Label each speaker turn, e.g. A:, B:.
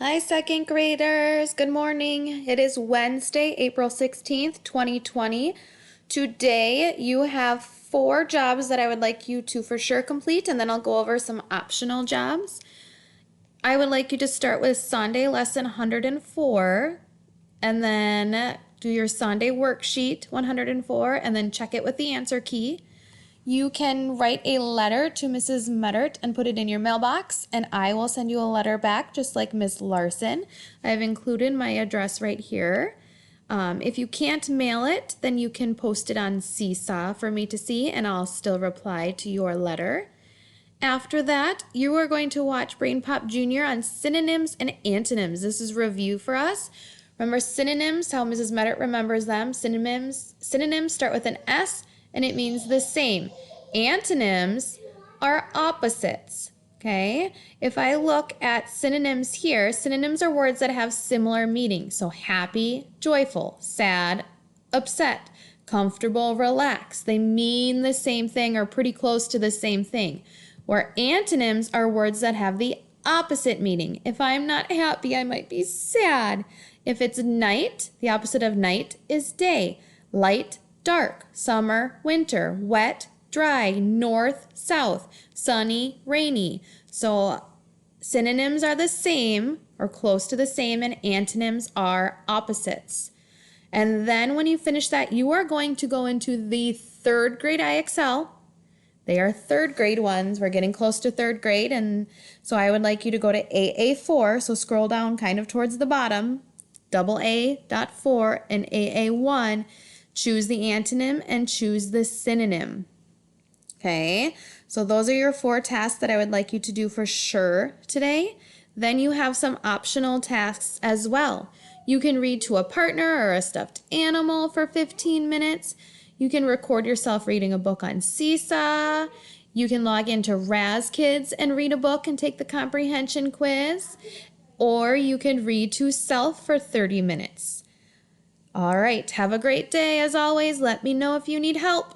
A: Hi, second graders. Good morning. It is Wednesday, April 16th, 2020. Today, you have 4 jobs that I would like you to for sure complete, and then I'll go over some optional jobs. I would like you to start with Sunday lesson 104, and then do your Sunday worksheet 104, and then check it with the answer key. You can write a letter to Mrs. Mettert and put it in your mailbox, and I will send you a letter back just like Miss Larson. I've included my address right here. If you can't mail it, then you can post it on Seesaw for me to see, and I'll still reply to your letter. After that, you are going to watch Brain Pop Junior on synonyms and antonyms. This is review for us. Remember synonyms, how Mrs. Mettert remembers them. Synonyms start with an S, and it means the same. Antonyms are opposites, okay? If I look at synonyms here, synonyms are words that have similar meaning. So happy, joyful, sad, upset, comfortable, relaxed. They mean the same thing or pretty close to the same thing. Where antonyms are words that have the opposite meaning. If I'm not happy, I might be sad. If it's night, the opposite of night is day. Light, dark, summer, winter, wet, dry, north, south, sunny, rainy. So synonyms are the same or close to the same, and antonyms are opposites. And then when you finish that, you are going to go into the 3rd grade IXL. They are 3rd grade ones. We're getting close to 3rd grade, and so I would like you to go to AA4, so scroll down kind of towards the bottom, AA.4 and AA1. Choose the antonym and choose the synonym. Okay, so those are your 4 tasks that I would like you to do for sure today. Then you have some optional tasks as well. You can read to a partner or a stuffed animal for 15 minutes. You can record yourself reading a book on Seesaw. You can log into Raz Kids and read a book and take the comprehension quiz. Or you can read to self for 30 minutes. All right, have a great day. As always, let me know if you need help.